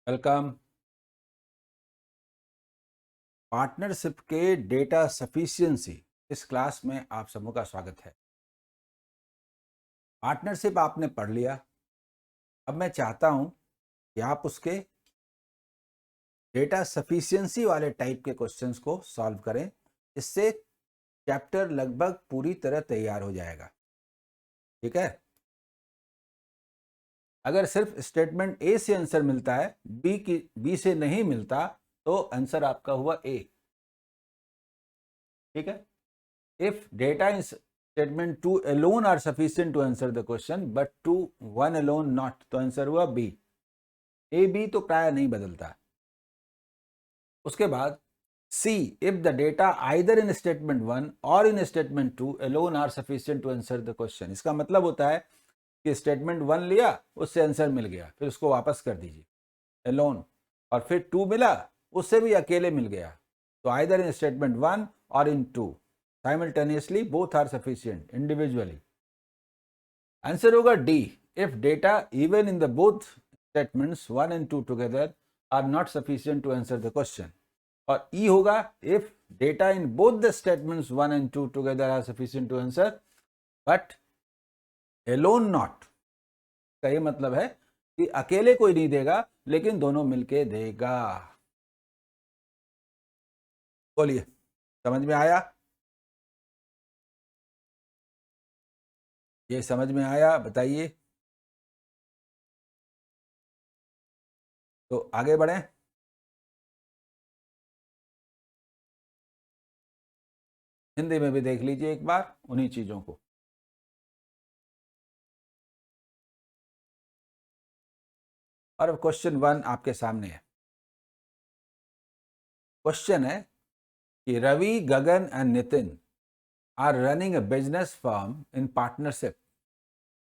Welcome. Partnership के data sufficiency इस class में आप सबों का स्वागत है। पार्टनरशिप आपने पढ़ लिया। अब मैं चाहता हूं कि आप उसके डेटा सफिशिएंसी वाले टाइप के क्वेश्चंस को सॉल्व करें। इससे चैप्टर लगभग पूरी तरह तैयार हो जाएगा। ठीक है। अगर सिर्फ स्टेटमेंट ए से आंसर मिलता है, बी से नहीं मिलता, तो आंसर आपका हुआ ए। ठीक है। If data in statement 2 alone are sufficient to answer the question, but 2 1 alone not, तो आंसर हुआ बी। ए बी तो प्राय नहीं बदलता। उसके बाद C, if the data either in statement 1 और in statement 2 alone are sufficient to answer the question. इसका मतलब होता है कि स्टेटमेंट 1 लिया, उससे आंसर मिल गया, फिर उसको वापस कर दीजिए alone, और फिर 2 मिला, उससे भी अकेले मिल गया, तो आइदर इन स्टेटमेंट 1 और in 2 simultaneously both are sufficient individually। Answer होगा D, if data even in the both statements 1 and 2 together are not sufficient to answer the question। और ई होगा if data in both the statements 1 and 2 together are sufficient to answer but alone not। का ये मतलब है कि अकेले कोई नहीं देगा, लेकिन दोनों मिलके देगा। बोलिए, समझ में आया? ये समझ में आया? बताइए। तो आगे बढ़ें। हिंदी में भी देख लीजिए एक बार उन्हीं चीजों को। और अब क्वेश्चन 1 आपके सामने है। क्वेश्चन है कि Ravi, Gagan and Nitin are running a business firm in partnership.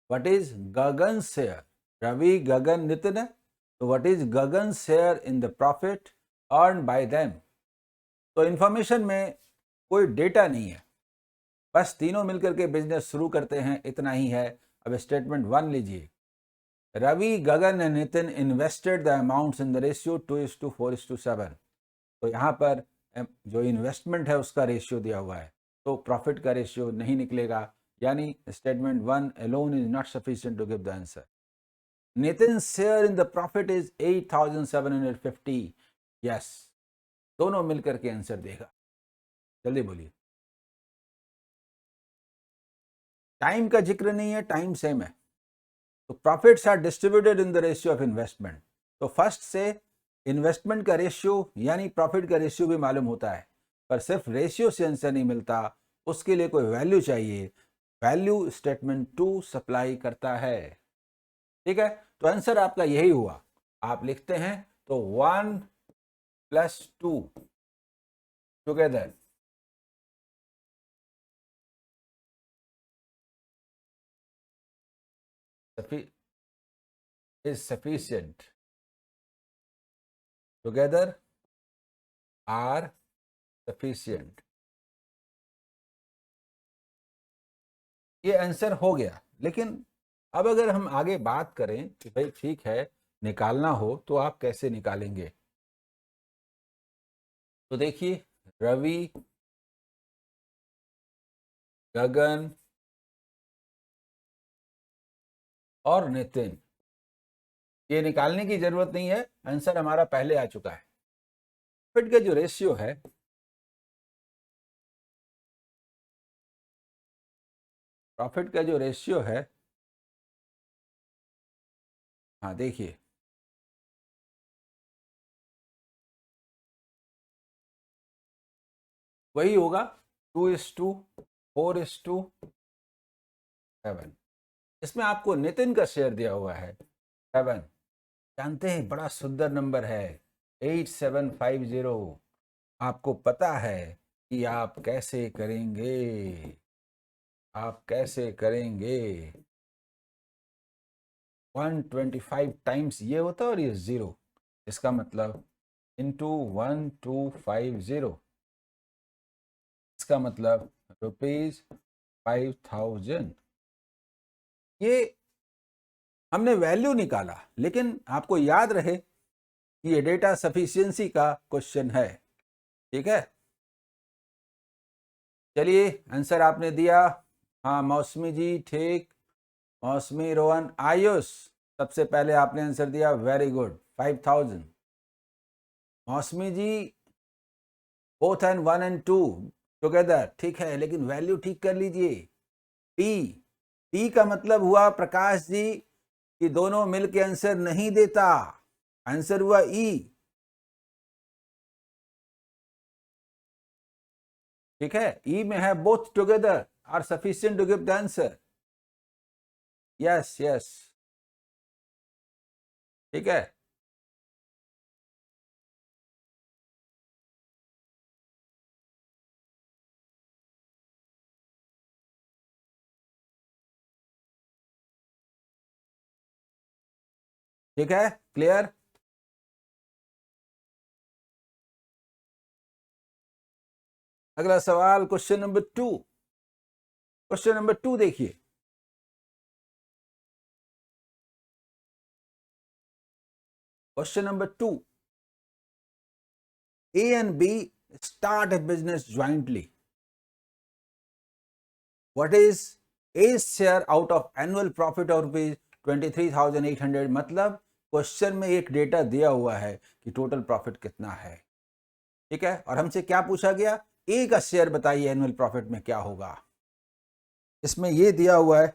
What is Gagan share? Ravi, Gagan, Nitin है, तो what is Gagan share in the profit earn by them? तो इंफॉर्मेशन में कोई डेटा नहीं है, बस तीनों मिलकर के बिजनेस शुरू करते हैं, इतना ही है। अब स्टेटमेंट 1 लीजिए। Ravi, Gagan and Nitin invested the amounts in the ratio 2:4:7। तो यहाँ पर जो इन्वेस्टमेंट है उसका रेशियो दिया हुआ है, तो प्रॉफिट का रेशियो नहीं निकलेगा, यानी statement 1 alone is not sufficient to give the answer। Nitin's share in the profit is 8,750। Yes, दोनों मिलकर के आंसर देगा। जल्दी बोलिए। टाइम का जिक्र नहीं है, टाइम सेम है। तो profits are distributed in the ratio of investment. तो फर्स्ट से इन्वेस्टमेंट का रेशियो यानी प्रॉफिट का रेशियो भी मालूम होता है, पर सिर्फ रेशियो से आंसर नहीं मिलता, उसके लिए कोई वैल्यू चाहिए। वैल्यू स्टेटमेंट 2 सप्लाई करता है। ठीक है, तो आंसर आपका यही हुआ। आप लिखते हैं तो 1 + 2 together is sufficient, together are sufficient। ये आंसर हो गया। लेकिन अब अगर हम आगे बात करें कि भाई ठीक है, निकालना हो तो आप कैसे निकालेंगे? तो देखिए, रवि, गगन और नितिन, ये निकालने की जरूरत नहीं है, आंसर हमारा पहले आ चुका है। प्रॉफिट का जो रेशियो है, प्रॉफिट का जो रेशियो है, हाँ देखिए, वही होगा 2:4:7। इसमें आपको नितिन का शेयर दिया हुआ है 7। जानते हैं बड़ा सुंदर नंबर है 8750। आपको पता है कि आप कैसे करेंगे, आप कैसे करेंगे। 125 टाइम्स ये होता है और ये 0, इसका मतलब इंटू 1250, इसका मतलब ₹5000। ये हमने वैल्यू निकाला, लेकिन आपको याद रहे ये डेटा सफिशिएंसी का क्वेश्चन है। ठीक है, चलिए आंसर आपने दिया। हाँ मौसमी जी ठीक, मौसमी, रोहन, आयुष, सबसे पहले आपने आंसर दिया, वेरी गुड, 5000। मौसमी जी बोथ एंड 1 and 2 टुगेदर, ठीक है, लेकिन वैल्यू ठीक कर लीजिए। टी, टी का मतलब हुआ प्रकाश जी कि दोनों मिलके आंसर नहीं देता, आंसर हुआ ई। ठीक है, ई में है both together are sufficient to give the answer. Yes yes, ठीक है, ठीक है, क्लियर। अगला सवाल, क्वेश्चन नंबर 2। क्वेश्चन नंबर 2 देखिए, question number 2, A and B start a business jointly. What is A's share out of annual profit of rupees 23,800? मतलब question में एक डेटा दिया हुआ है कि टोटल प्रॉफिट कितना है। ठीक है, और हमसे क्या पूछा गया, ए का शेयर बताइए एनुअल प्रॉफिट में क्या होगा। इसमें ये दिया हुआ है,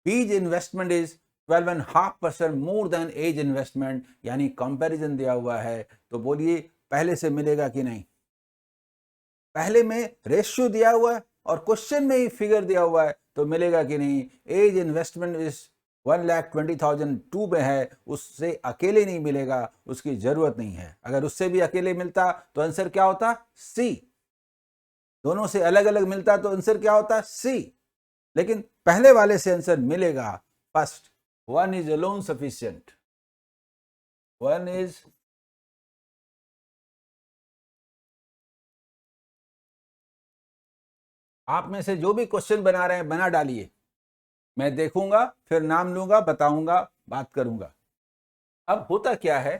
B's investment is 12.5% more than A's investment, यानी कंपैरिजन दिया हुआ है, तो बोलिए पहले से मिलेगा कि नहीं। पहले में रेशियो दिया हुआ है और क्वेश्चन में ही फिगर दिया हुआ है, तो मिलेगा कि नहीं। एज इन्वेस्टमेंट इज 1,20,000 टू में है, उससे अकेले नहीं मिलेगा, उसकी जरूरत नहीं है। अगर उससे भी अकेले मिलता तो आंसर क्या होता, सी। दोनों से अलग अलग मिलता तो आंसर क्या होता, सी। लेकिन पहले वाले से आंसर मिलेगा first, 1 is alone sufficient, 1 is, आप में से जो भी क्वेश्चन बना रहे हैं बना डालिए, मैं देखूंगा, फिर नाम लूंगा, बताऊंगा, बात करूंगा। अब होता क्या है,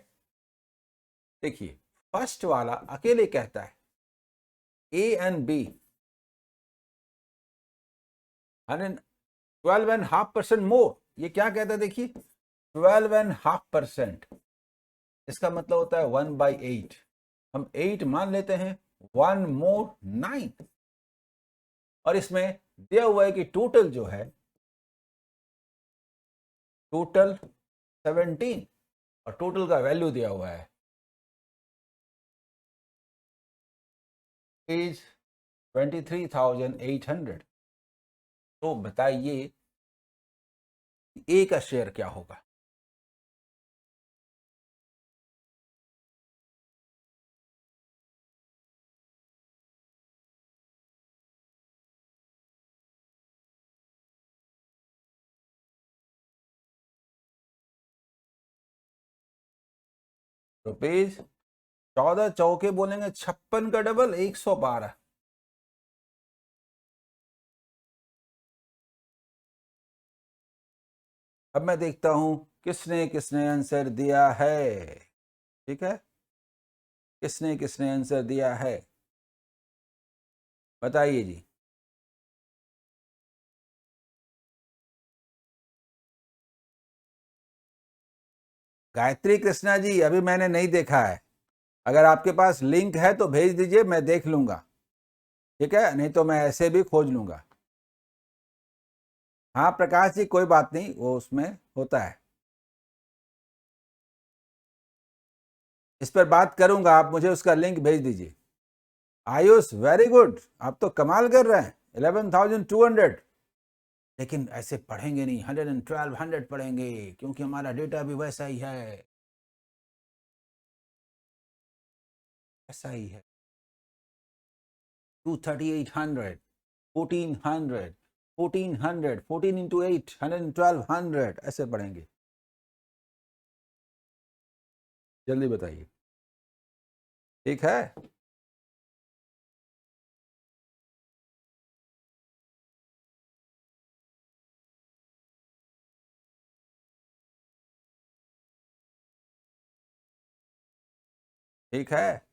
देखिए, फर्स्ट वाला अकेले कहता है ए एंड बी 12.5% मोर, ये क्या कहता है देखिए, 12.5%, इसका मतलब होता है 1/8। हम 8 मान लेते हैं, 1 मोर 9, और इसमें दिया हुआ है कि टोटल जो है, टोटल 17, और टोटल का वैल्यू दिया हुआ है इज 23,800। तो बताइए ए का शेयर क्या होगा। रुपीज 14 चौके बोलेंगे 56 का डबल 112। अब मैं देखता हूं किसने किसने आंसर दिया है। ठीक है, किसने किसने आंसर दिया है, बताइए जी। गायत्री कृष्णा जी, अभी मैंने नहीं देखा है, अगर आपके पास लिंक है तो भेज दीजिए, मैं देख लूंगा। ठीक है, नहीं तो मैं ऐसे भी खोज लूंगा। हाँ प्रकाश जी, कोई बात नहीं, वो उसमें होता है, इस पर बात करूंगा, आप मुझे उसका लिंक भेज दीजिए। आयुष वेरी गुड, आप तो कमाल कर रहे हैं, 11,200। लेकिन ऐसे पढ़ेंगे नहीं, 112 पढ़ेंगे, क्योंकि हमारा डेटा भी वैसा ही है, वैसा ही है। 23800, 1400, 1400, 14 इंटू 8, 112, ऐसे पढ़ेंगे। जल्दी बताइए, ठीक है। ठीक है,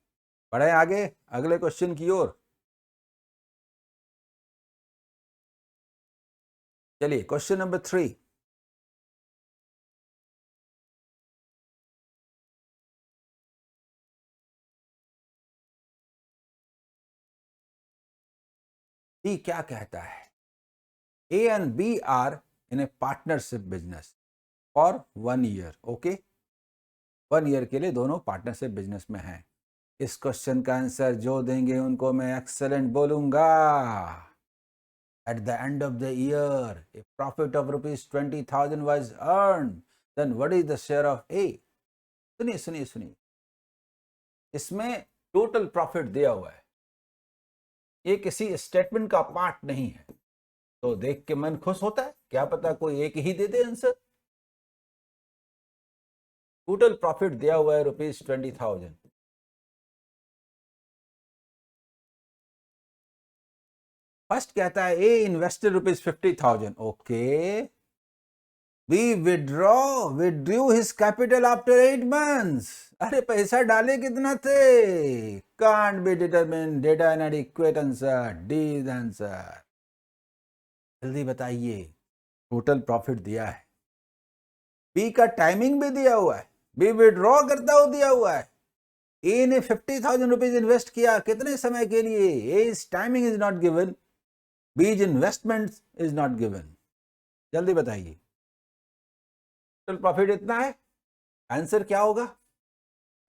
बढ़े आगे अगले क्वेश्चन की ओर। चलिए क्वेश्चन नंबर 3। डी क्या कहता है? A and B are in a partnership business for 1 year. Okay, 1 year के लिए दोनों पार्टनरशिप बिजनेस में हैं। इस क्वेश्चन का आंसर जो देंगे उनको मैं एक्सेलेंट बोलूंगा। At the end of the year, a profit of rupees 20,000 was earned. Then what is the share of A? सुनिए सुनिए सुनिए, इसमें टोटल प्रॉफिट दिया हुआ है, ये किसी स्टेटमेंट का पार्ट नहीं है। तो देख के मन खुश होता है, क्या पता कोई एक ही दे दे आंसर। टोटल प्रॉफिट दिया हुआ है रुपीज 20,000। फर्स्ट कहता है A invested rupees 50,000। Okay, B withdrew his capital after 8 months। अरे पैसा डाले कितना थे? Can't be determined, data inadequate answer, D is answer. जल्दी बताइए, टोटल प्रॉफिट दिया है, बी का टाइमिंग भी दिया हुआ है, बी विड्रॉ करता हुआ दिया हुआ है, ए ने 50,000 रुपीज इन्वेस्ट किया, कितने समय के लिए? A's timing is not given, B's investment is not given. जल्दी बताइए, टोटल प्रॉफिट इतना है, आंसर क्या होगा?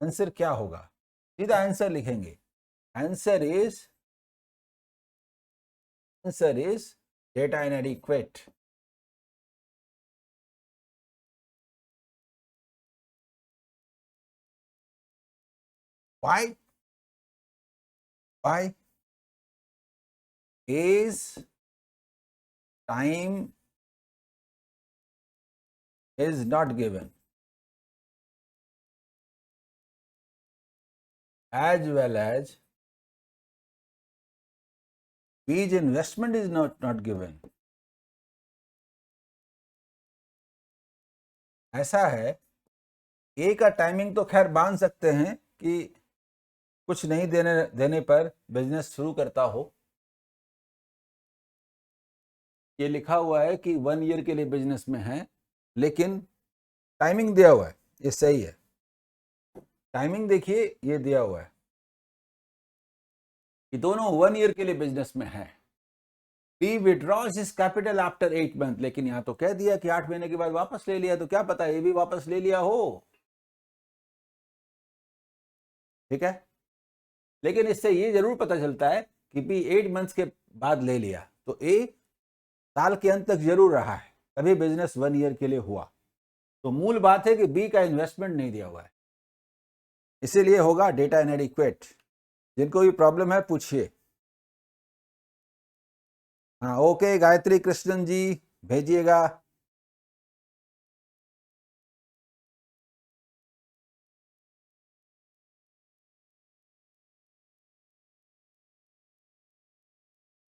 आंसर क्या होगा? सीधा आंसर लिखेंगे। Answer is data इनएडिक्वेट। Why? Why? Is time is not given, as well as B's investment is not given। ऐसा है, ए का टाइमिंग तो खैर मान सकते हैं कि कुछ नहीं देने पर बिजनेस शुरू करता हो। ये लिखा हुआ है कि 1 ईयर के लिए बिजनेस में है, लेकिन टाइमिंग दिया हुआ है, ये सही है। टाइमिंग देखिए, ये दिया हुआ है कि दोनों 1 ईयर के लिए बिजनेस में है। B withdraws his capital after 8 months, लेकिन यहां तो कह दिया कि 8 महीने के बाद वापस ले लिया, तो क्या पता ये भी वापस ले लिया हो। ठीक है, लेकिन इससे ये जरूर पता चलता है कि बी 8 months के बाद ले लिया, तो ए साल के अंत तक जरूर रहा है, तभी बिजनेस 1 ईयर के लिए हुआ। तो मूल बात है कि बी का इन्वेस्टमेंट नहीं दिया हुआ है, इसीलिए होगा डेटा इनएडिक्वेट। जिनको भी प्रॉब्लम है पूछिए। हाँ ओके, गायत्री कृष्णन जी भेजिएगा।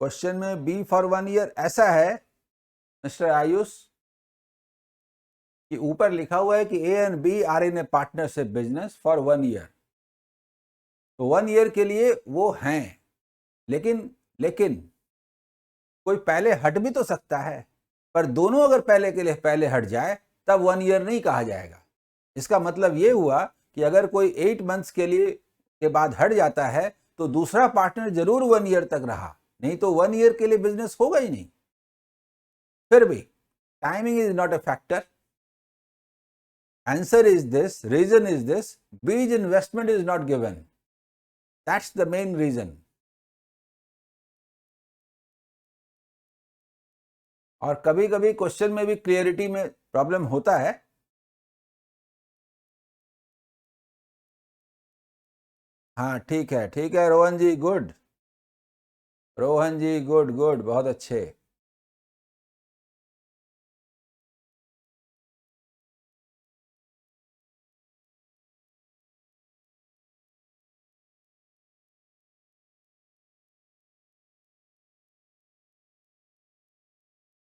क्वेश्चन में बी फॉर 1 ईयर ऐसा है मिस्टर आयुष कि ऊपर लिखा हुआ है कि A and B are in a partnership business for 1 year. तो 1 ईयर के लिए वो हैं, लेकिन कोई पहले हट भी तो सकता है, पर दोनों अगर पहले के लिए पहले हट जाए तब 1 ईयर नहीं कहा जाएगा। इसका मतलब ये हुआ कि अगर कोई 8 months के लिए के बाद हट जाता है तो दूसरा पार्टनर जरूर 1 ईयर तक रहा, नहीं तो 1 ईयर के लिए बिजनेस होगा ही नहीं। फिर भी timing is not a factor. Answer is this, reason is this, because investment is not given, that's the main reason. और कभी कभी क्वेश्चन में भी क्लियरिटी में प्रॉब्लम होता है। हाँ ठीक है रोहन जी, गुड, रोहन जी गुड गुड, बहुत अच्छे।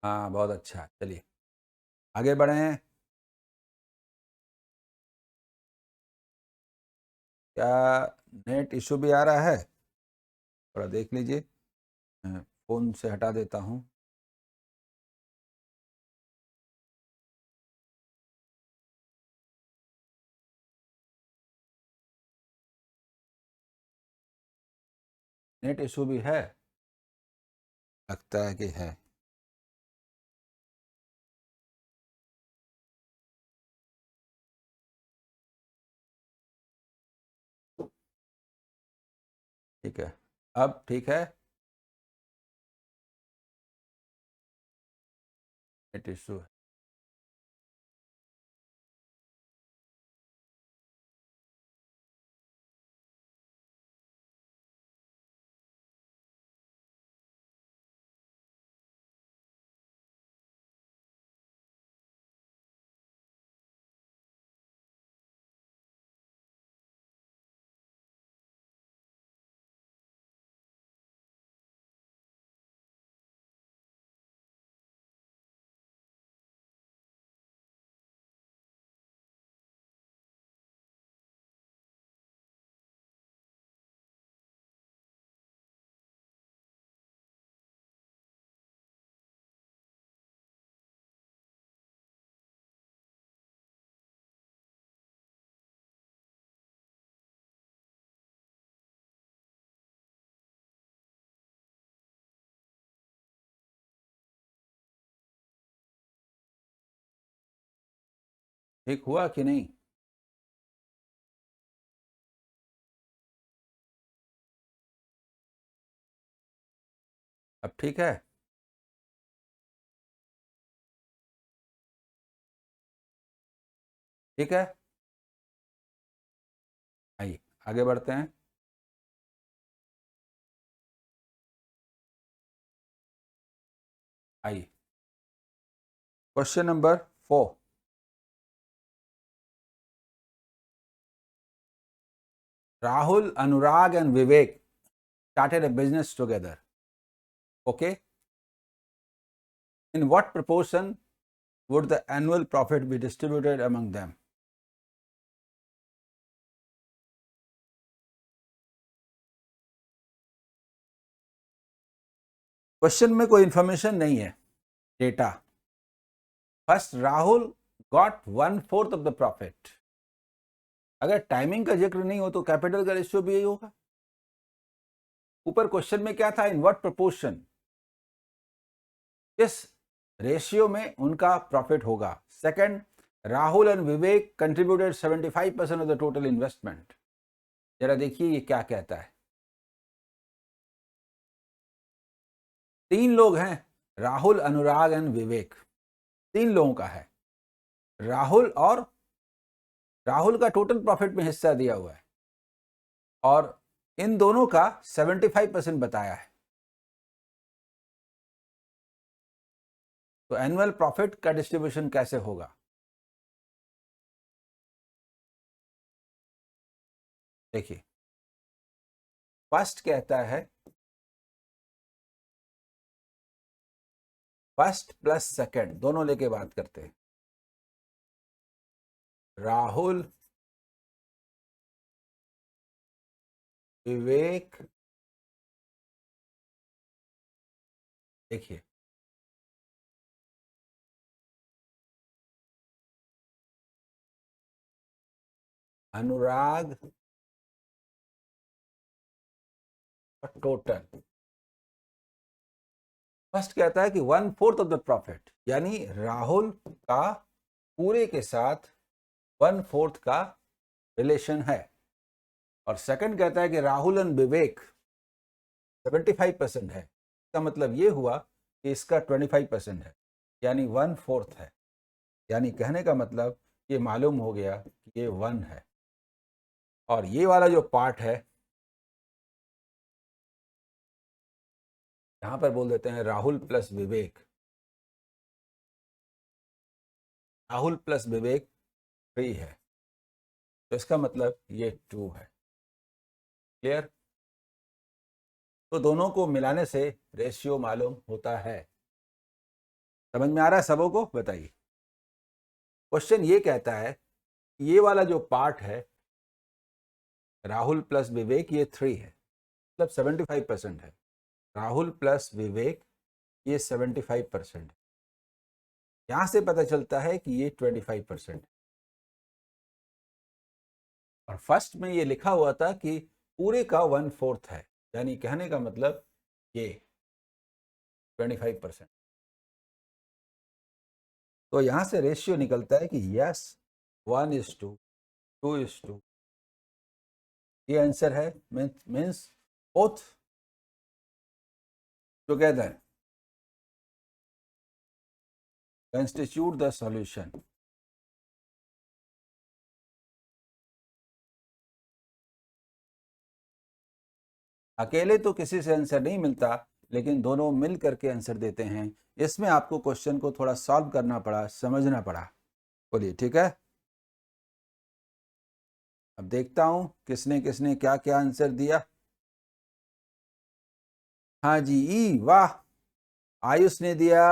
हाँ बहुत अच्छा, चलिए आगे बढ़े। क्या नेट इशू भी आ रहा है? थोड़ा देख लीजिए, मैं फ़ोन से हटा देता हूँ। नेट इशू भी है, लगता है कि है। ठीक है, अब ठीक है। नेट इशू है। ठीक हुआ कि नहीं? अब ठीक है? ठीक है, आइए आगे बढ़ते हैं। आइए, question number 4। Rahul, Anurag and Vivek started a business together. Okay? In what proportion would the annual profit be distributed among them? Question में कोई इंफॉर्मेशन नहीं है, data. First, Rahul got 1/4 of the profit. अगर टाइमिंग का जिक्र नहीं हो तो कैपिटल का रेशियो भी यही होगा। ऊपर क्वेश्चन में क्या था? इन व्हाट प्रोपोर्शन, किस रेशियो में उनका प्रॉफिट होगा। Second, Rahul and Vivek contributed 75% of the total investment. जरा देखिए ये क्या कहता है। 3 लोग हैं, राहुल, अनुराग एंड विवेक। 3 लोगों का है। राहुल का टोटल प्रॉफिट में हिस्सा दिया हुआ है और इन दोनों का 75% बताया है। तो एनुअल प्रॉफिट का डिस्ट्रीब्यूशन कैसे होगा? देखिए, फर्स्ट कहता है फर्स्ट प्लस सेकंड दोनों लेके बात करते हैं। राहुल, विवेक, देखिए अनुराग और टोटल। फर्स्ट कहता है कि 1/4 ऑफ द प्रॉफिट, यानी राहुल का पूरे के साथ 1/4 का रिलेशन है। और सेकंड कहता है कि राहुल एंड विवेक 75% है। इसका मतलब ये हुआ कि इसका 25% है, यानी 1/4 है। यानी कहने का मतलब ये मालूम हो गया कि ये 1 है। और ये वाला जो पार्ट है, यहां पर बोल देते हैं राहुल प्लस विवेक। राहुल प्लस विवेक 3 है, तो इसका मतलब ये 2 है। क्लियर? तो दोनों को मिलाने से रेशियो मालूम होता है। समझ में आ रहा है सबों को? बताइए। क्वेश्चन ये कहता है ये वाला जो पार्ट है राहुल प्लस विवेक ये 3 है, मतलब 75% है। राहुल प्लस विवेक ये 75% है। यहां से पता चलता है कि ये 25% है। और फर्स्ट में ये लिखा हुआ था कि पूरे का 1/4 है, यानी कहने का मतलब ये 25%। तो यहां से रेशियो निकलता है कि यस 1:2, 2:2, ये आंसर है। Means both together constitute the solution। अकेले तो किसी से आंसर नहीं मिलता, लेकिन दोनों मिल करके आंसर देते हैं। इसमें आपको क्वेश्चन को थोड़ा सॉल्व करना पड़ा, समझना पड़ा। बोलिए ठीक है। अब देखता हूं किसने किसने क्या क्या आंसर दिया। हाँ जी, ई वाह, आयुष ने दिया,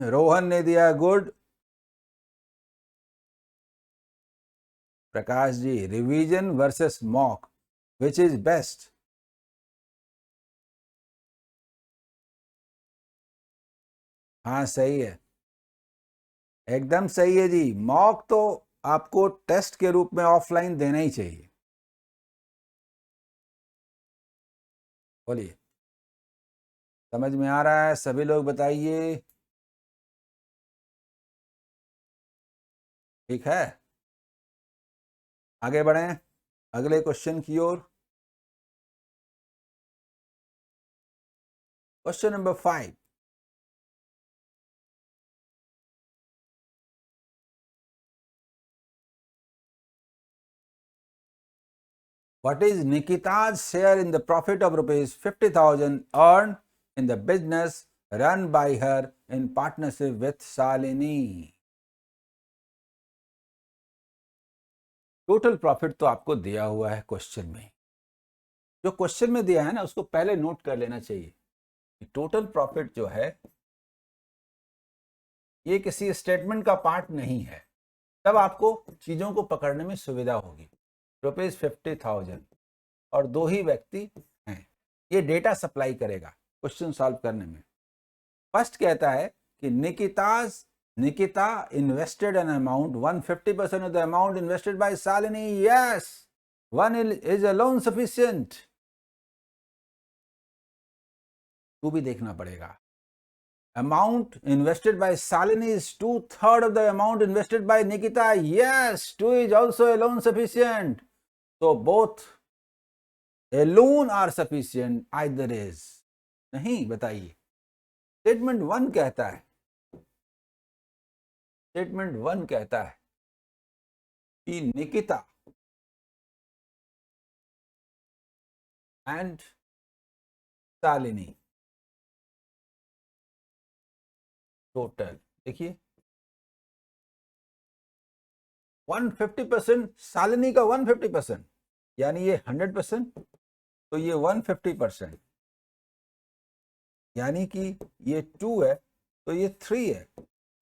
रोहन ने दिया good, Prakash ji revision versus mock which is best. हाँ सही है, एकदम सही है जी। मॉक तो आपको टेस्ट के रूप में ऑफलाइन देना ही चाहिए। बोलिए, समझ में आ रहा है? सभी लोग बताइए। ठीक है, आगे बढ़ें अगले क्वेश्चन की ओर। Question number 5। What is Nikita's share in the profit of rupees 50,000 earned in the business run by her in partnership with Shalini? Total profit तो आपको दिया हुआ है क्वेश्चन में। जो क्वेश्चन में दिया है ना, उसको पहले नोट कर लेना चाहिए कि टोटल प्रॉफिट जो है ये किसी स्टेटमेंट का पार्ट नहीं है। तब आपको चीजों को पकड़ने में सुविधा होगी। रुपीज 50,000 और 2 ही व्यक्ति हैं, ये डेटा सप्लाई करेगा क्वेश्चन सॉल्व करने में। फर्स्ट कहता है कि Nikita invested an amount 150% of the amount invested by Shalini. Yes, one is alone sufficient। तू भी देखना पड़ेगा। Amount invested by Shalini is 2/3 of the amount invested by Nikita. Yes, 2 is also alone sufficient। So both alone are sufficient, either is। नहीं, बताइए। Statement 1 कहता है, statement 1 कहता है कि निकिता एंड शालिनी टोटल, देखिए 150%, शालिनी का 150%, यानी ये 100%, तो ये 150%, यानी कि ये 2 है तो ये 3 है,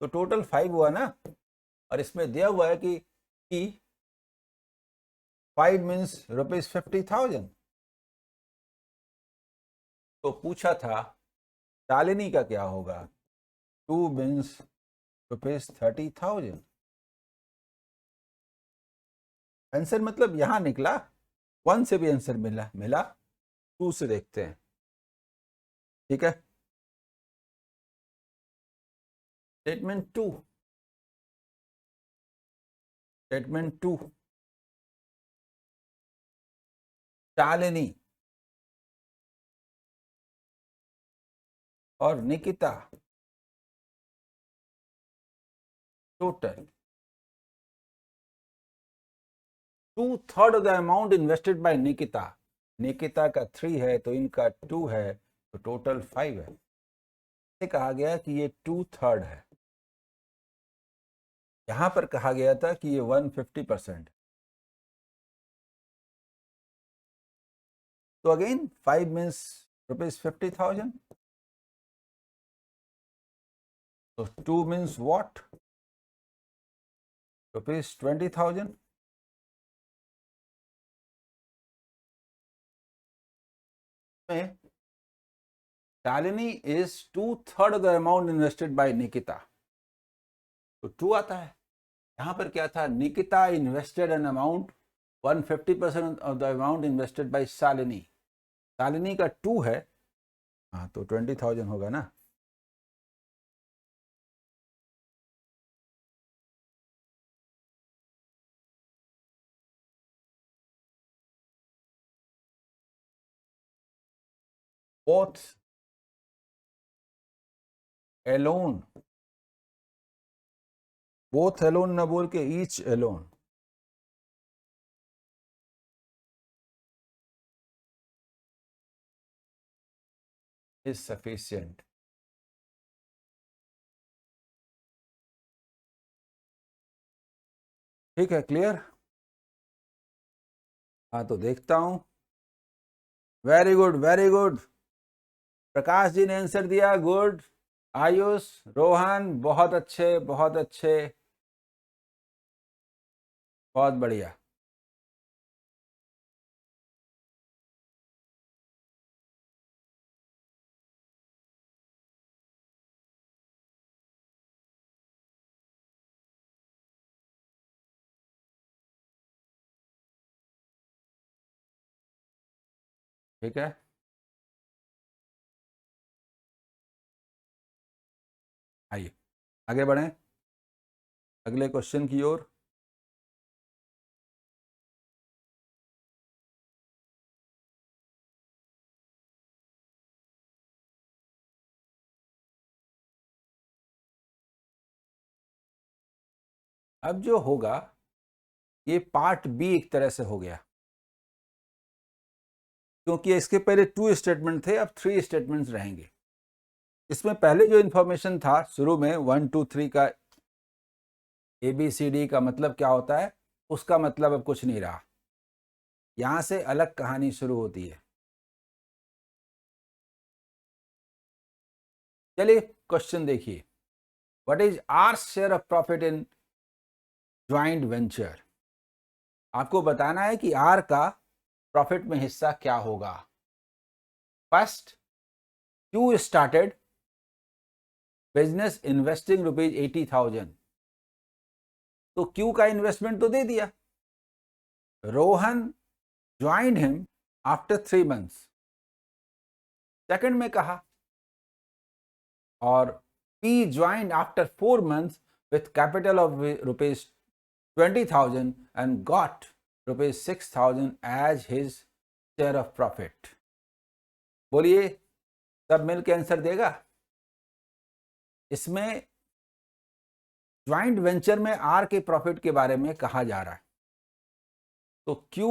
तो टोटल 5 हुआ ना। और इसमें दिया हुआ है कि 5 मीन्स रुपीज 50,000। तो पूछा था शालिनी का क्या होगा, 2 मीन्स रुपीज 30,000। आंसर मतलब यहां निकला, 1 से भी आंसर मिला 2 से देखते हैं। ठीक है, स्टेटमेंट 2, स्टेटमेंट 2, शालिनी और Nikita total 2/3 of the amount invested bye Nikita. Nikita का 3 है तो इनका 2 है, तो टोटल 5 है। कहा गया कि ये 2/3 है, यहां पर कहा गया था कि ये 150%। तो अगेन 5 मीन्स रुपीज 50,000, तो 2 मीन्स व्हाट, रुपीज 20,000। में Shalini is 2/3 of the amount invested bye Nikita, तो 2 आता है। यहाँ पर क्या था, Nikita invested an amount 150% of the amount invested bye Shalini, Shalini का 2 है, हाँ तो 20,000 होगा ना। बोथ एलोन, बोथ एलोन न बोल के ईच एलोन, इज सफिशिएंट। ठीक है, क्लियर। हाँ तो देखता हूं, very good very good, Prakash जी ने आंसर दिया, गुड। आयुष, रोहन, बहुत अच्छे बहुत अच्छे, बहुत बढ़िया। ठीक है, आइए आगे बढ़ें अगले क्वेश्चन की ओर। अब जो होगा ये पार्ट बी एक तरह से हो गया, क्योंकि इसके पहले 2 स्टेटमेंट थे, अब 3 स्टेटमेंट्स रहेंगे। इसमें पहले जो इंफॉर्मेशन था शुरू में 1 2 3 का ABCD का मतलब क्या होता है, उसका मतलब अब कुछ नहीं रहा, यहां से अलग कहानी शुरू होती है। चलिए क्वेश्चन देखिए, what is our share of profit in joint venture. आपको बताना है कि आर का प्रॉफिट में हिस्सा क्या होगा। First, Q started business investing ₹80,000, तो क्यू का इन्वेस्टमेंट तो दे दिया। Rohan joined him after 3 months, second में कहा, और P joined after 4 months with capital of ₹20,000 and got ₹6,000 as his share of profit। बोलिए सब मिलकर आंसर देगा। इसमें ज्वाइंट वेंचर में आर के प्रॉफिट के बारे में कहा जा रहा है, तो क्यू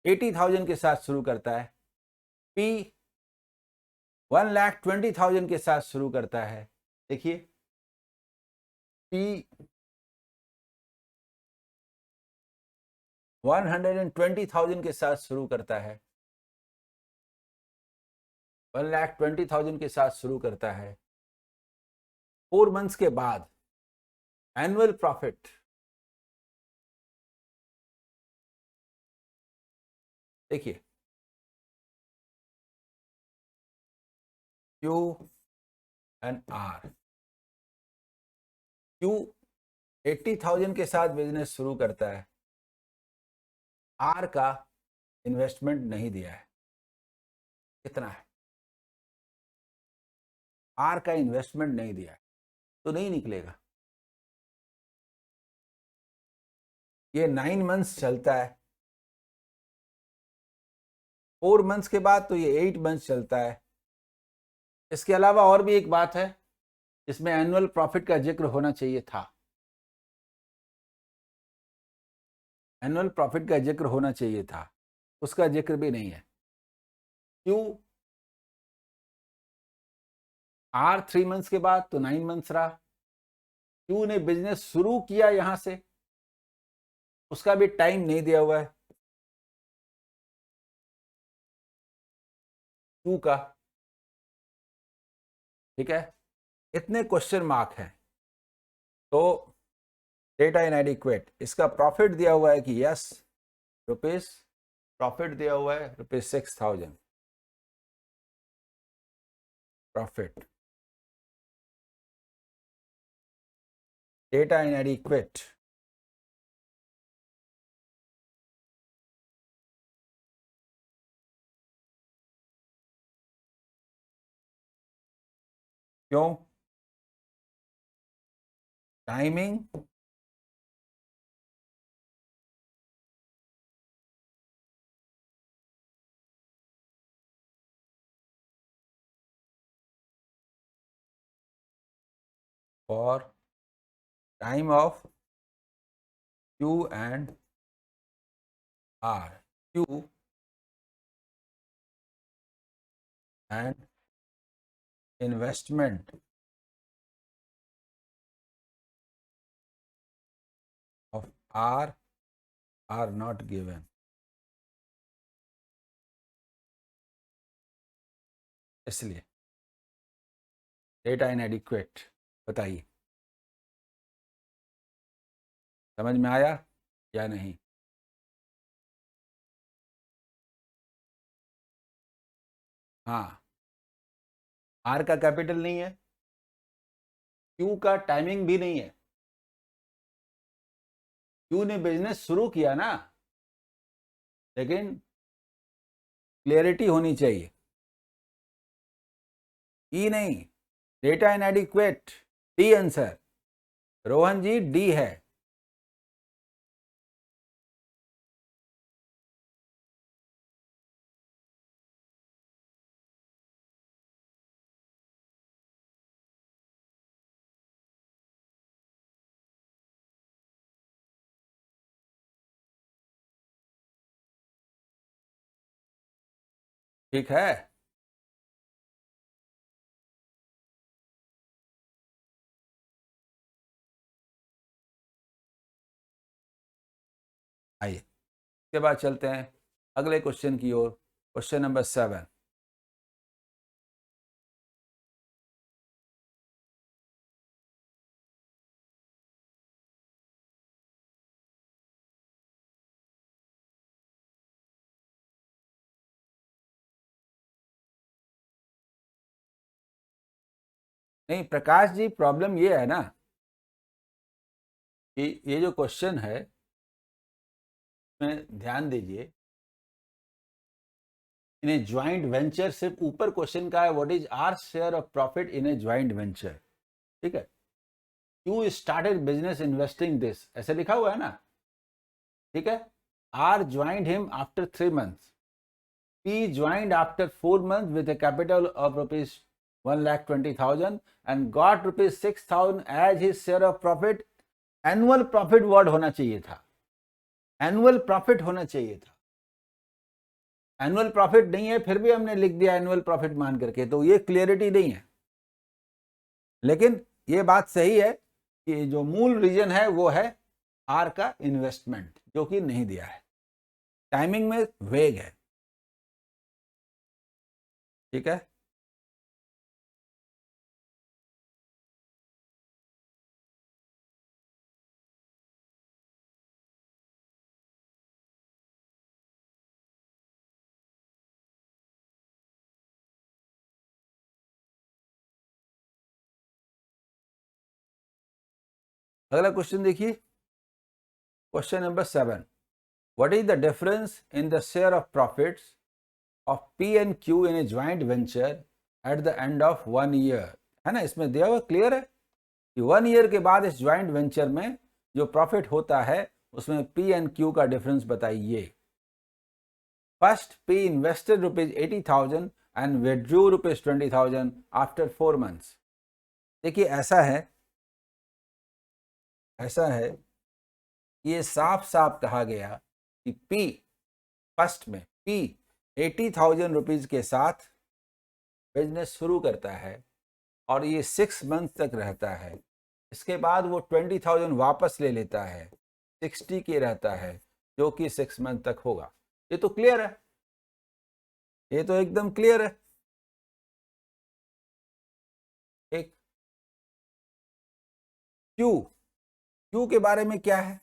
80,000 के साथ शुरू करता है, पी 1,20,000 के साथ शुरू करता है। देखिए पी 120,000 के साथ शुरू करता है, 1,20,000 के साथ शुरू करता है। 4 months के बाद एनुअल प्रॉफिट, देखिए क्यू एंड आर, क्यू 80,000 के साथ बिजनेस शुरू करता है, आर का इन्वेस्टमेंट नहीं दिया है, कितना है, आर का इन्वेस्टमेंट नहीं दिया है, तो नहीं निकलेगा। ये 9 months चलता है, 4 months के बाद तो ये 8 months चलता है। इसके अलावा और भी एक बात है, इसमें एनुअल प्रॉफिट का जिक्र होना चाहिए था, एनुअल प्रॉफिट का जिक्र होना चाहिए था, उसका जिक्र भी नहीं है। क्यों, आर 3 months के बाद तो 9 months रहा, क्यू ने बिजनेस शुरू किया यहां से, उसका भी टाइम नहीं दिया हुआ है क्यू का। ठीक है, इतने क्वेश्चन मार्क हैं, तो डेटा इनएडिक्वेट, इसका प्रॉफिट दिया हुआ है कि यस रुपीस, प्रॉफिट दिया हुआ है ₹6,000, profit. Data inadequate. क्यों? Timing, for time of Q and R. Q and investment of R are not given. इसलिए डेटा इनएडिक्वेट. बताइए, समझ में आया या नहीं? हाँ, आर का कैपिटल नहीं है, क्यू का टाइमिंग भी नहीं है. क्यू ने बिजनेस शुरू किया ना, लेकिन क्लियरिटी होनी चाहिए. ई नहीं, data inadequate. D answer. Rohan ji, D है. ठीक है. आइए, इसके बाद चलते हैं अगले क्वेश्चन की ओर. Question number 7. नहीं प्रकाश जी, प्रॉब्लम ये है ना कि ये जो क्वेश्चन है में ध्यान दीजिए. इन ए ज्वाइंट वेंचर, सिर्फ ऊपर क्वेश्चन का है what is our share of profit in a joint venture. ठीक है. You started business investing this, ऐसे लिखा हुआ है ना. ठीक है. R joined him after 3 months. P joined after 4 months with a capital of rupees 1,20,000 and got rupees 6,000 as his share of profit. Annual profit word होना चाहिए था. एनुअल प्रॉफिट होना चाहिए था. एनुअल प्रॉफिट नहीं है, फिर भी हमने लिख दिया एनुअल प्रॉफिट मान करके, तो ये क्लियरिटी नहीं है. लेकिन ये बात सही है कि जो मूल रीजन है वो है आर का इन्वेस्टमेंट, जो कि नहीं दिया है. टाइमिंग में वेग है. ठीक है. अगला क्वेश्चन देखिए. Question number 7. What is the difference in the share of profits of P and Q in a joint venture eight the end of 1 year. है ना, इसमें दिया हुआ क्लियर है कि 1 year के बाद इस ज्वाइंट वेंचर में जो प्रॉफिट होता है उसमें पी एंड क्यू का डिफरेंस बताइए. First, P invested rupees 80,000 and withdrew rupees 20,000 after 4 months. देखिए ऐसा है, ये साफ साफ कहा गया कि पी फर्स्ट में पी 80,000 रुपीज के साथ बिजनेस शुरू करता है और ये 6 months तक रहता है. इसके बाद वो 20,000 वापस ले लेता है, 60 के रहता है, जो कि 6 months तक होगा. ये तो क्लियर है, ये तो एकदम क्लियर है. एक क्यू के बारे में क्या है?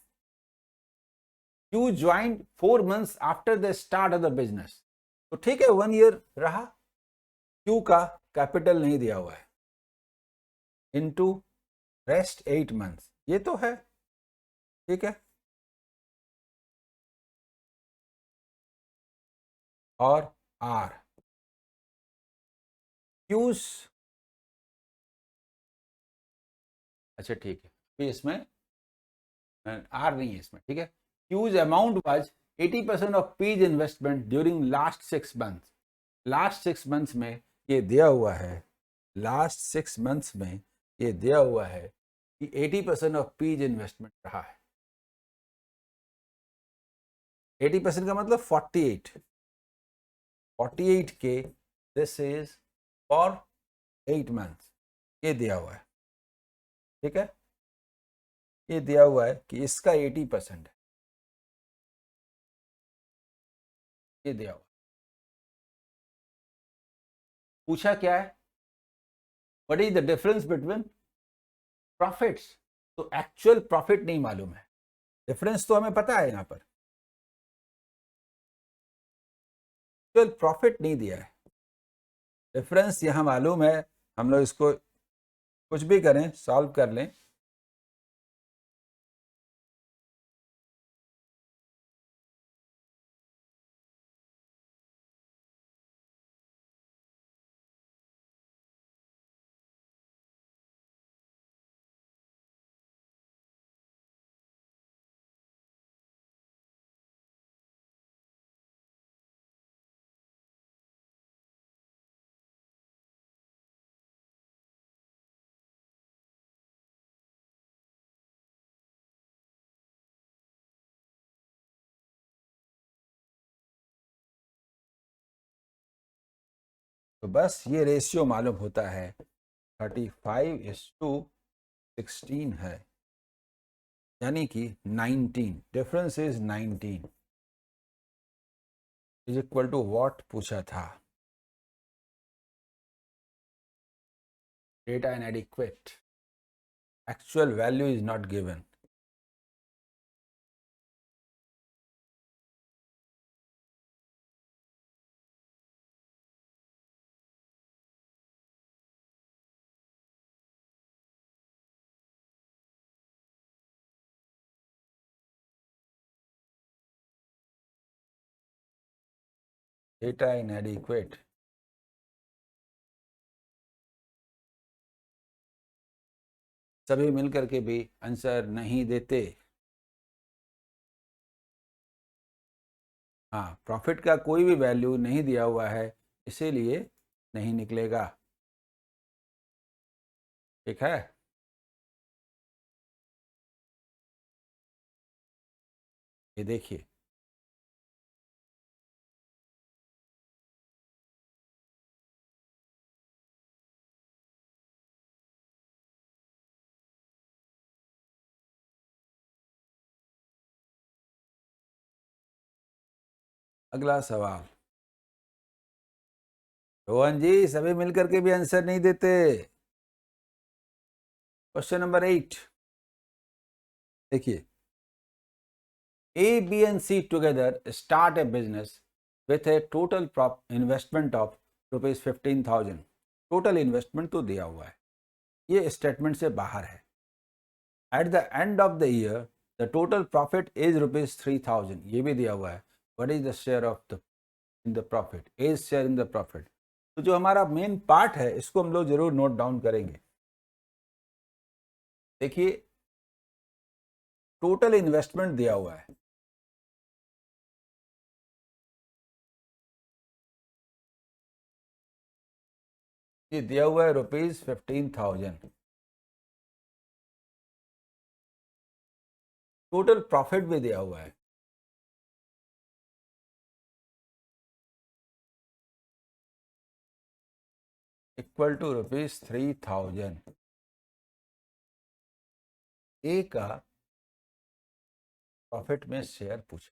Q joint 4 months after the start of the business. तो ठीक है, 1 year रहा क्यू का कैपिटल नहीं दिया हुआ है, इनटू रेस्ट 8 मंथ्स, ये तो है, ठीक है। और आर क्यूज, अच्छा ठीक है, अभी इसमें आर नहीं है इसमें, ठीक है। क्यूज अमाउंट वाज 80% ऑफ P's investment during last 6 months. Last 6 months में ये दिया हुआ है, लास्ट 6 मंथ्स में ये दिया हुआ है कि 80% ऑफ पीज इन्वेस्टमेंट रहा है। 80% का मतलब 48 के, दिस इज फॉर 8 मंथ्स, ये दिया हुआ है, ठीक है। ये दिया हुआ है कि इसका 80% है, ये दिया हुआ। पूछा क्या है, what is the difference between profits, तो एक्चुअल प्रॉफिट नहीं मालूम है, डिफरेंस तो हमें पता है, यहां पर एक्चुअल प्रॉफिट नहीं दिया है, डिफरेंस यहां मालूम है। हम लोग इसको कुछ भी करें, सॉल्व कर लें, तो बस ये रेशियो मालूम होता है, 35:16 है, यानी कि 19, difference is 19 is equal to what पूछा था, data inadequate, actual value is not given. Data inadequate, सभी मिलकर के भी आंसर नहीं देते। हाँ, प्रॉफिट का कोई भी वैल्यू नहीं दिया हुआ है, इसीलिए नहीं निकलेगा, ठीक है। ये देखिए, अगला सवाल, रोहन जी सभी मिलकर के भी आंसर नहीं देते। क्वेश्चन नंबर 8 देखिए, A, B and C together start a business with a total investment of ₹15,000। Total investment तो दिया हुआ है, ये स्टेटमेंट से बाहर है। At the end of the year the total profit is ₹3,000, ये भी दिया हुआ है। What is the share of the in the profit, A's share in the profit. तो जो हमारा मेन पार्ट है, इसको हम लोग जरूर नोट डाउन करेंगे। देखिए, टोटल इन्वेस्टमेंट दिया हुआ है, ये दिया हुआ है ₹15,000। टोटल प्रॉफिट भी दिया हुआ है, इक्वल टू ₹3,000। ए का प्रॉफिट में शेयर पूछा,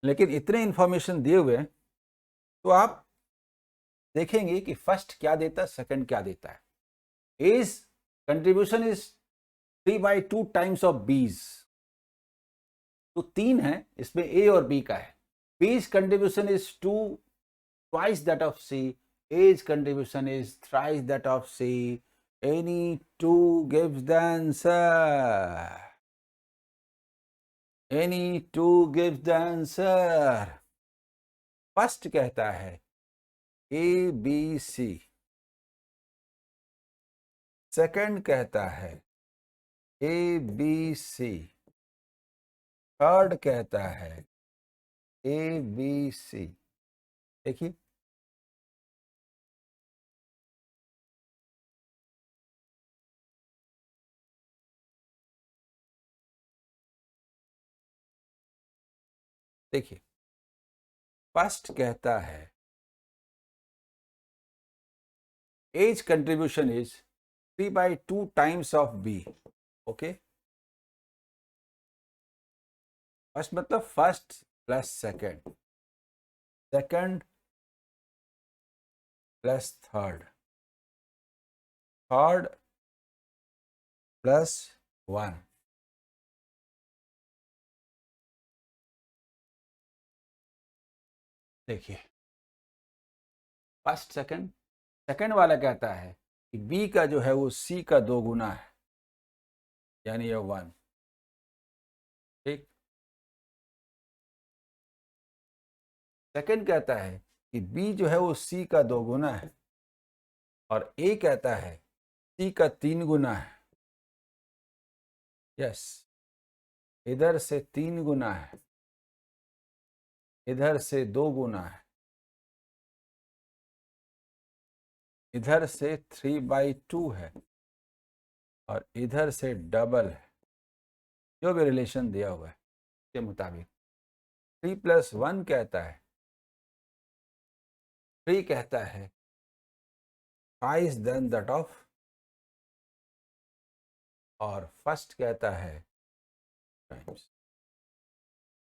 लेकिन इतने इंफॉर्मेशन दिए हुए हैं, तो आप देखेंगे कि फर्स्ट क्या देता है, सेकंड क्या देता है। A's contribution is 3/2 times of B's, तो 3 है, इसमें ए और बी का है। B's contribution is 2 twice that of C, A's contribution is thrice that of C. Any two gives the answer. Any two gives the answer. First कहता है ABC, second कहता है ABC, थर्ड कहता है ABC। देखिए देखिए, फर्स्ट कहता है A's contribution is 3/2 times of B। Okay, first मतलब first plus second, second plus third, third plus 1। देखिए फर्स्ट सेकंड, सेकंड वाला कहता है कि बी का जो है वो सी का 2 गुना है, यानी ये 1। ठीक, सेकंड कहता है कि बी जो है वो सी का 2 गुना है, और ए कहता है सी का 3 गुना है। यस, इधर से 3 गुना है, इधर से 2 गुना है, इधर से 3/2 है, और इधर से डबल है। जो भी रिलेशन दिया हुआ है के मुताबिक 3 + 1 कहता है, 3 कहता है twice than that of, और फर्स्ट कहता है टाइम्स।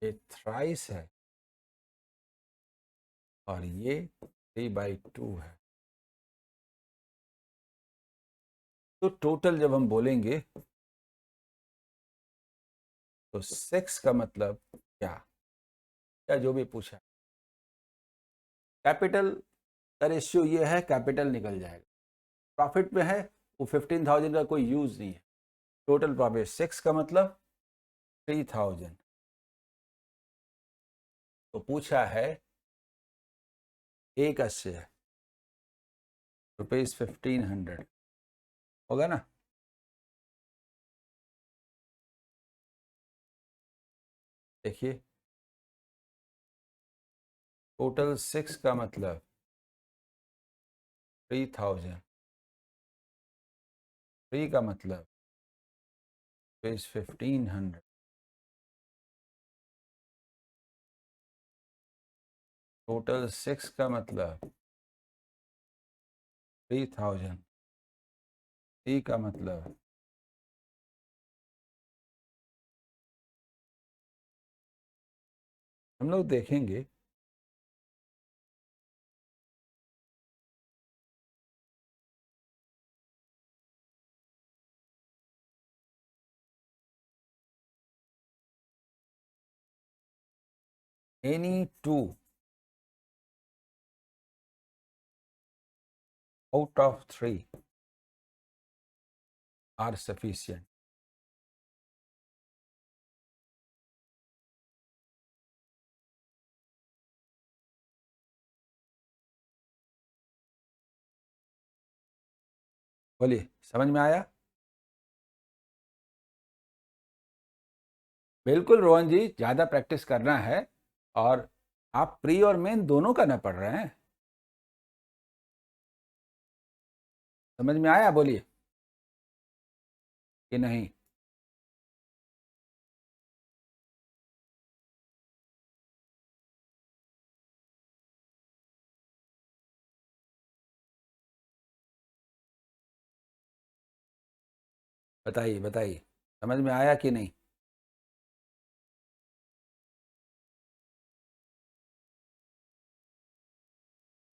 ये थ्राइस है और ये 3/2 है। तो टोटल जब हम बोलेंगे तो 6 का मतलब क्या जो भी पूछा, कैपिटल का रेशियो ये है, कैपिटल निकल जाएगा। प्रॉफिट में है वो 15,000 का कोई यूज नहीं है। टोटल प्रॉफिट 6 का मतलब 3,000। तो पूछा है ए का शेयर ₹1500 होगा ना। देखिए टोटल 6 का मतलब 3,000, 3 का मतलब ₹1500, टोटल 6 का मतलब 3,000, 3 का मतलब हम लोग देखेंगे any two out of 3 are sufficient। बोलिए, समझ में आया? बिल्कुल रोहन जी, ज़्यादा प्रैक्टिस करना है, और आप प्री और मेन दोनों का ना पढ़ रहे हैं। समझ में आया? बोलिए कि नहीं? बताइए बताइए, समझ में आया कि नहीं?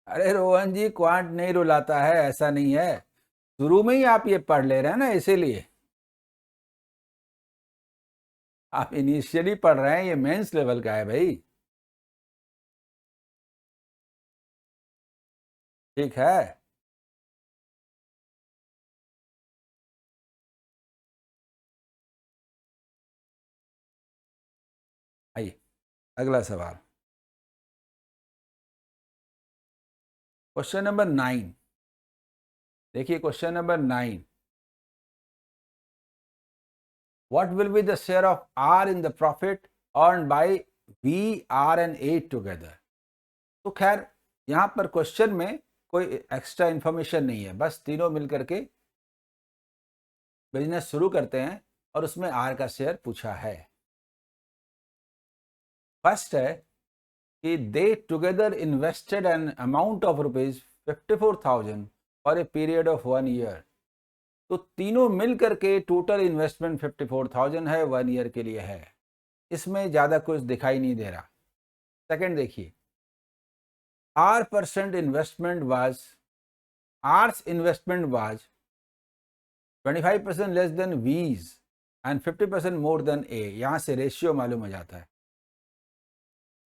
अरे रोहन जी, क्वांट नहीं रुलाता है, ऐसा नहीं है। शुरू में ही आप ये पढ़ ले रहे हैं ना, इसीलिए। आप इनिशियली पढ़ रहे हैं, ये मेंस लेवल का है भाई। ठीक है। आइए अगला सवाल, क्वेश्चन नंबर 9। देखिए question number 9, what will be the share of R in the profit earn by V, R and A together. तो खैर यहाँ पर क्वेश्चन में कोई एक्स्ट्रा इंफॉर्मेशन नहीं है, बस तीनों मिलकर के बिजनेस शुरू करते हैं और उसमें आर का शेयर पूछा है। फर्स्ट है कि दे together invested an amount of ₹54,000 for a period of 1 year. तो तीनों मिल करके टोटल इन्वेस्टमेंट 54,000 है, 1 ईयर के लिए है। इसमें ज़्यादा कुछ दिखाई नहीं दे रहा। सेकंड देखिए, R's investment was 25% less than V's and 50% more than A। यहाँ से रेशियो मालूम हो जाता है।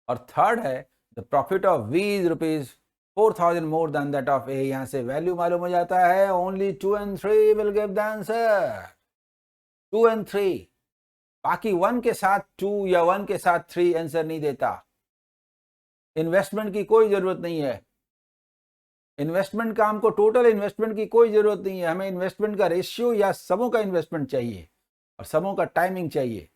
और थर्ड है the profit of V is ₹4,000 more than that of A। यहाँ से वैल्यू मालूम हो जाता है। Only 2 and 3 will give the answer, 2 and 3। बाकी 1 के साथ 2 या 1 के साथ 3 आंसर नहीं देता। इन्वेस्टमेंट की कोई जरूरत नहीं है। इन्वेस्टमेंट का हमको टोटल इन्वेस्टमेंट की कोई जरूरत नहीं है। हमें इन्वेस्टमेंट का रेशियो या समों का इन्वेस्टमेंट चाहिए और समों का टाइमिंग चाहिए।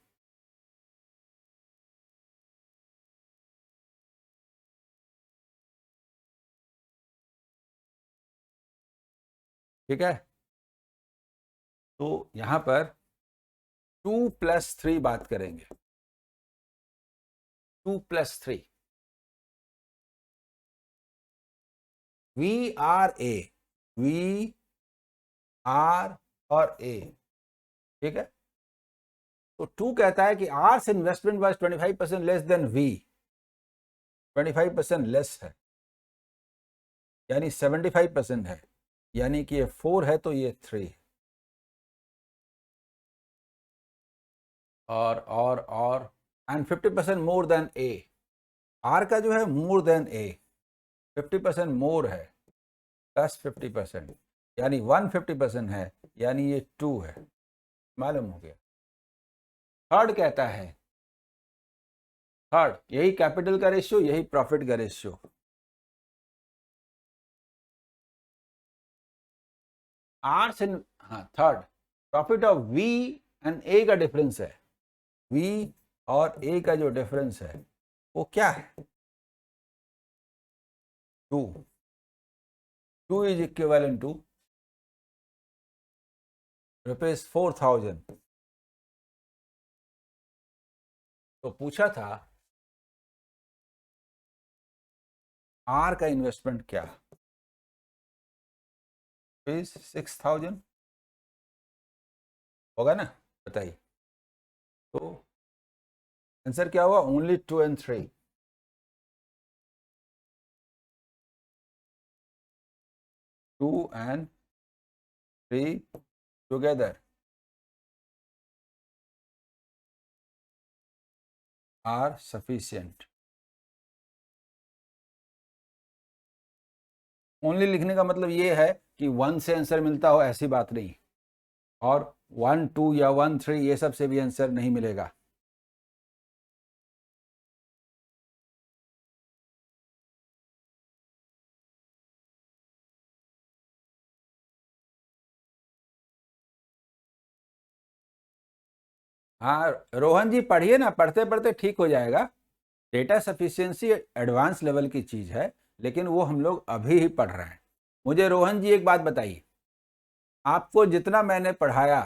ठीक है, तो यहां पर 2 + 3 बात करेंगे। 2 + 3 V R A, V R और ए। ठीक है, तो 2 कहता है कि R's investment was 25% less than V, 25% less है यानी 75% है, यानी कि ये 4 है तो ये 3 है। और and 50% more than A. R का जो है मोर देन ए, 50% मोर है प्लस 50%, यानी 150% है, यानी ये 2 है। मालूम हो गया। थर्ड कहता है, थर्ड यही कैपिटल का रेशियो, यही प्रॉफिट का रेशियो। आर्स इन, हाँ third, profit of V and A का डिफरेंस है। वी और ए का जो डिफरेंस है वो क्या है? 2। 2 इज इक्विवेलेंट टू ₹4,000। तो पूछा था आर का इन्वेस्टमेंट क्या? 6,000 होगा ना, बताइए। तो आंसर क्या हुआ? Only 2 and 3। 2 and 3 together are sufficient। Only लिखने का मतलब ये है कि 1 से आंसर मिलता हो, ऐसी बात नहीं। और 1, 2 या 1, 3 ये सब से भी आंसर नहीं मिलेगा। हाँ रोहन जी पढ़िए ना, पढ़ते पढ़ते ठीक हो जाएगा। डेटा सफिशिएंसी एडवांस लेवल की चीज़ है, लेकिन वो हम लोग अभी ही पढ़ रहे हैं। मुझे रोहन जी एक बात बताइए, आपको जितना मैंने पढ़ाया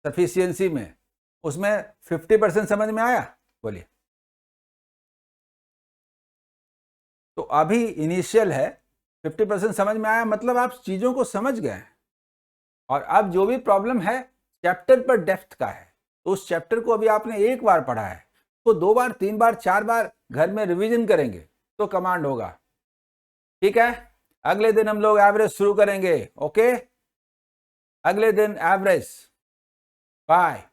सफिशिएंसी में, उसमें 50% समझ में आया? बोलिए। तो अभी इनिशियल है, 50% समझ में आया मतलब आप चीज़ों को समझ गए हैं। और अब जो भी प्रॉब्लम है चैप्टर पर डेप्थ का है, तो उस चैप्टर को अभी आपने एक बार पढ़ा है, तो 2 बार 3 बार 4 बार घर में रिवीजन करेंगे तो कमांड होगा। ठीक है, अगले दिन हम लोग एवरेज शुरू करेंगे। ओके, अगले दिन एवरेज। बाय।